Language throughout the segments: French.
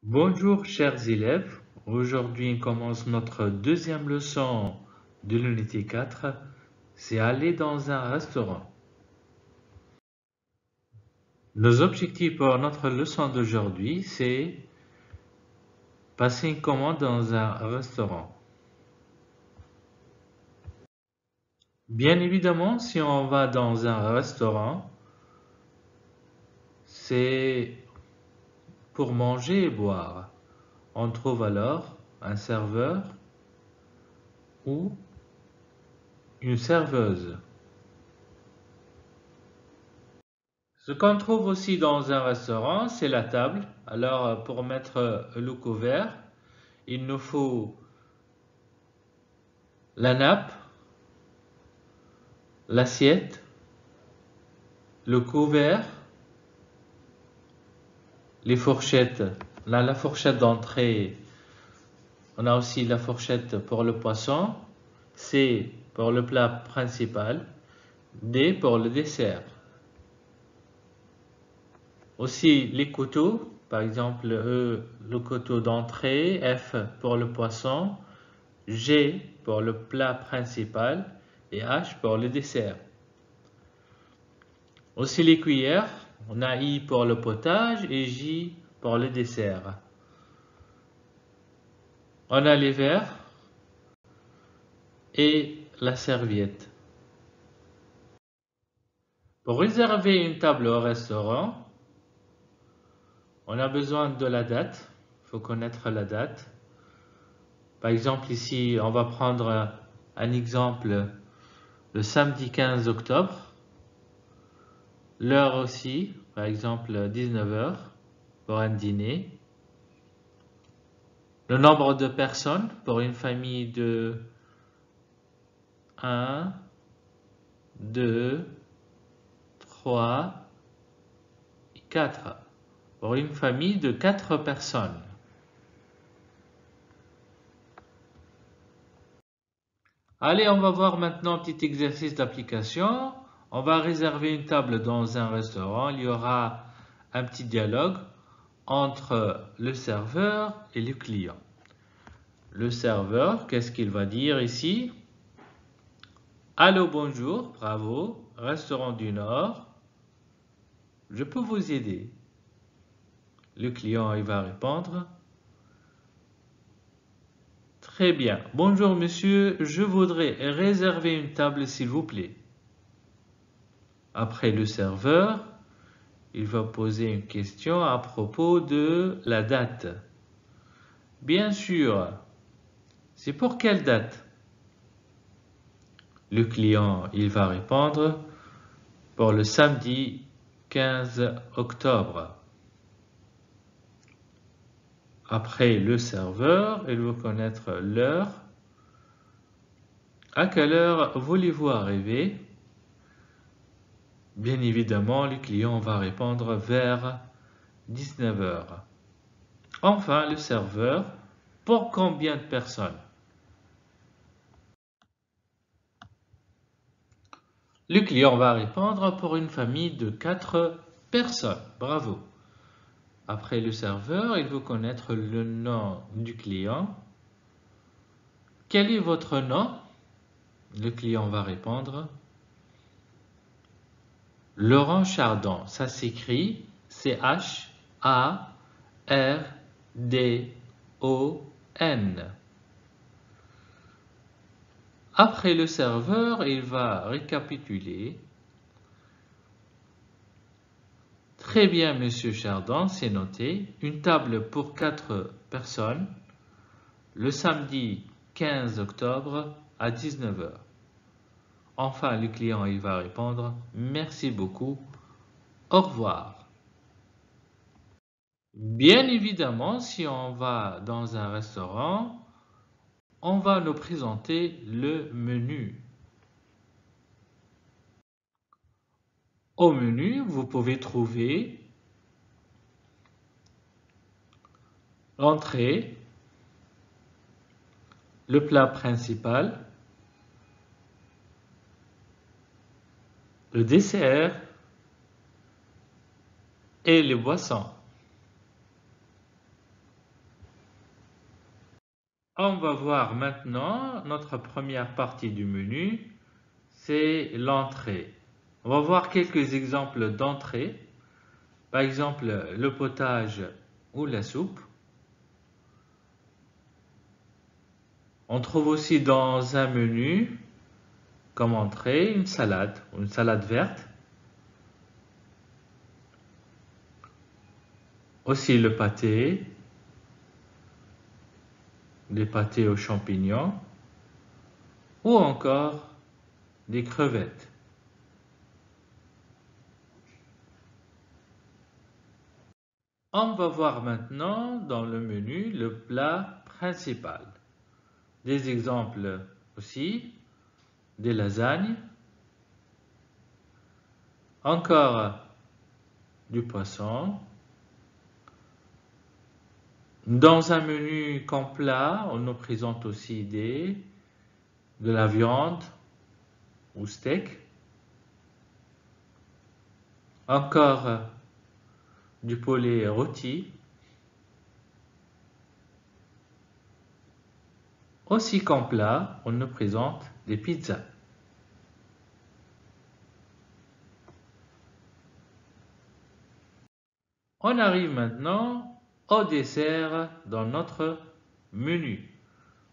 Bonjour chers élèves, aujourd'hui on commence notre deuxième leçon de l'unité 4, c'est aller dans un restaurant. Nos objectifs pour notre leçon d'aujourd'hui, c'est passer une commande dans un restaurant. Bien évidemment, si on va dans un restaurant, c'est pour manger et boire. On trouve alors un serveur ou une serveuse. Ce qu'on trouve aussi dans un restaurant, c'est la table. Alors, pour mettre le couvert, il nous faut la nappe, l'assiette, le couvert, les fourchettes. Là, la fourchette d'entrée, on a aussi la fourchette pour le poisson, C pour le plat principal, D pour le dessert. Aussi les couteaux, par exemple le couteau d'entrée, F pour le poisson, G pour le plat principal et H pour le dessert. Aussi les cuillères, on a I pour le potage et J pour le dessert. On a les verres et la serviette. Pour réserver une table au restaurant, on a besoin de la date. Il faut connaître la date. Par exemple, ici, on va prendre un exemple le samedi 15 octobre. L'heure aussi, par exemple 19 h pour un dîner. Le nombre de personnes pour une famille de 1, 2, 3 et 4. Pour une famille de 4 personnes. Allez, on va voir maintenant un petit exercice d'application. On va réserver une table dans un restaurant. Il y aura un petit dialogue entre le serveur et le client. Le serveur, qu'est-ce qu'il va dire ici? Allô, bonjour, bravo, restaurant du Nord. Je peux vous aider? Le client, il va répondre. Très bien. Bonjour monsieur, je voudrais réserver une table s'il vous plaît. Après le serveur, il va poser une question à propos de la date. Bien sûr. C'est pour quelle date? Le client, il va répondre pour le samedi 15 octobre. Après le serveur, il veut connaître l'heure. À quelle heure voulez-vous arriver? Bien évidemment, le client va répondre vers 19 h. Enfin, le serveur, pour combien de personnes? Le client va répondre pour une famille de 4 personnes. Bravo. Après le serveur, il veut connaître le nom du client. Quel est votre nom? Le client va répondre Laurent Chardon. Ça s'écrit C-H-A-R-D-O-N. Après le serveur, il va récapituler. Très bien, monsieur Chardon, c'est noté. Une table pour 4 personnes, le samedi 15 octobre à 19 h. Enfin, le client, il va répondre « Merci beaucoup, au revoir ». Bien évidemment, si on va dans un restaurant, on va nous présenter le menu. Au menu, vous pouvez trouver l'entrée, le plat principal, le dessert et les boissons. On va voir maintenant notre première partie du menu, c'est l'entrée. On va voir quelques exemples d'entrée. Par exemple, le potage ou la soupe. On trouve aussi dans un menu, comme entrée, une salade verte. Aussi le pâté, des pâtés aux champignons, ou encore des crevettes. On va voir maintenant dans le menu le plat principal. Des exemples aussi, des lasagnes, encore du poisson. Dans un menu comme plat, on nous présente aussi de la viande ou steak. Encore du poulet rôti. Aussi comme plat, on nous présente des pizzas. On arrive maintenant au dessert dans notre menu.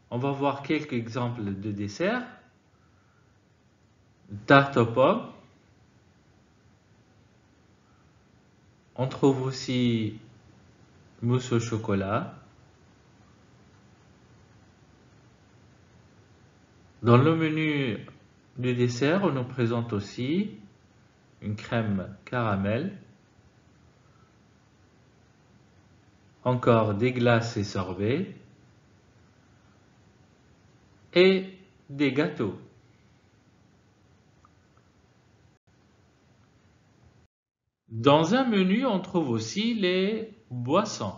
On va voir quelques exemples de desserts. Tarte aux pommes. On trouve aussi mousse au chocolat. Dans le menu du dessert, on nous présente aussi une crème caramel. Encore des glaces et sorbets. Et des gâteaux. Dans un menu, on trouve aussi les boissons.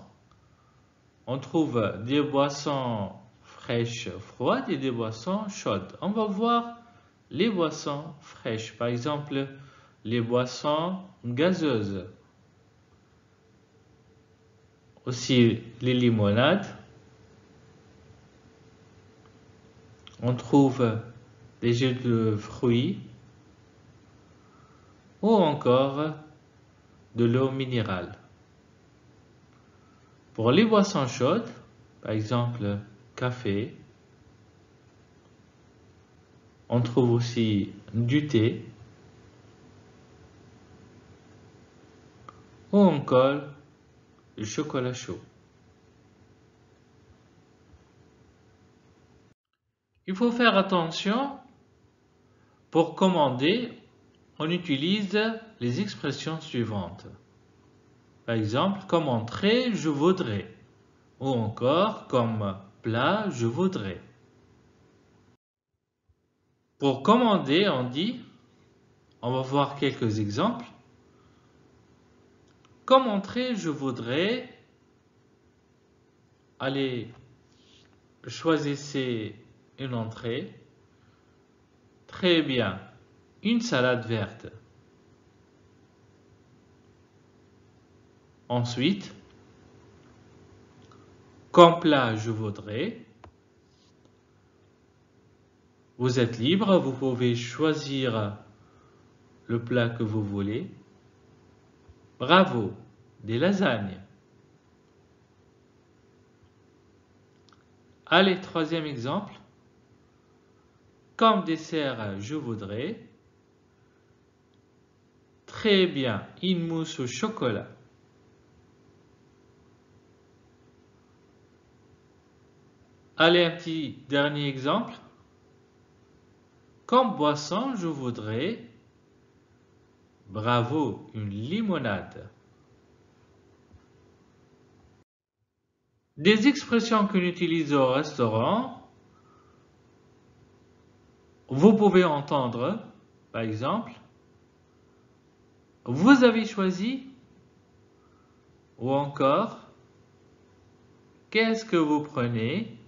On trouve des boissons fraîches, froides et des boissons chaudes. On va voir les boissons fraîches, par exemple les boissons gazeuses. Aussi les limonades. On trouve des jus de fruits ou encore de l'eau minérale. Pour les boissons chaudes, par exemple café, on trouve aussi du thé ou encore du chocolat chaud. Il faut faire attention, pour commander, on utilise les expressions suivantes. Par exemple, comme entrée, je voudrais. Ou encore, comme plat, je voudrais. Pour commander, on dit, on va voir quelques exemples. Comme entrée, je voudrais, allez, choisissez une entrée. Très bien, une salade verte. Ensuite, comme plat, je voudrais. Vous êtes libre, vous pouvez choisir le plat que vous voulez. Bravo, des lasagnes. Allez, troisième exemple. Comme dessert, je voudrais. Très bien, une mousse au chocolat. Allez, un petit dernier exemple. Comme boisson, je voudrais. Bravo, une limonade. Des expressions qu'on utilise au restaurant, vous pouvez entendre, par exemple, vous avez choisi, ou encore, qu'est-ce que vous prenez,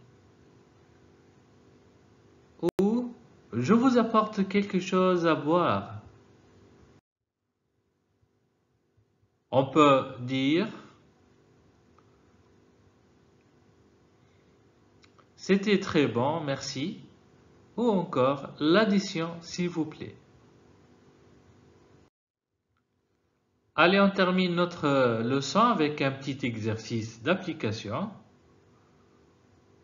ou je vous apporte quelque chose à boire. On peut dire C'était très bon, merci. Ou encore l'addition, s'il vous plaît. Allez, on termine notre leçon avec un petit exercice d'application.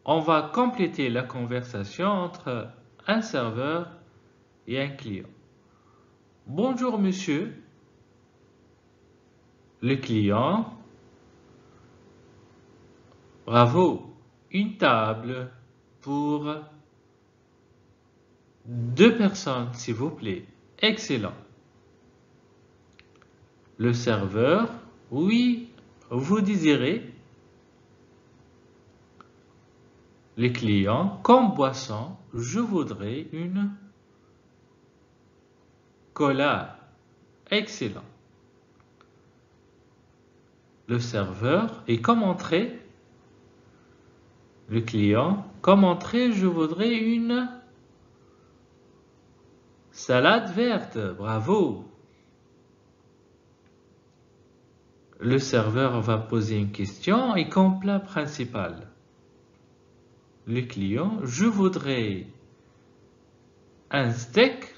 On va compléter la conversation entre un serveur et un client. Bonjour monsieur, le client. Bravo, une table pour 2 personnes, s'il vous plaît. Excellent. Le serveur, oui, vous désirez. Le client, comme boisson, je voudrais une cola. Excellent. Le serveur, et comme entrée, le client, comme entrée, je voudrais une salade verte. Bravo. Le serveur va poser une question et comme plat principal, le client, je voudrais un steak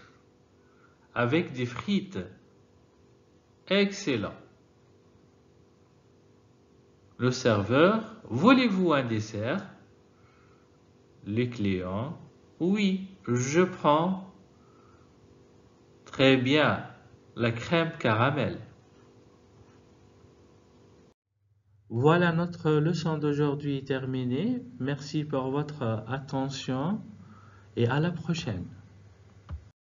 avec des frites. Excellent. Le serveur, voulez-vous un dessert? Le client, oui, je prends. Très bien, la crème caramel. Voilà, notre leçon d'aujourd'hui terminée. Merci pour votre attention et à la prochaine.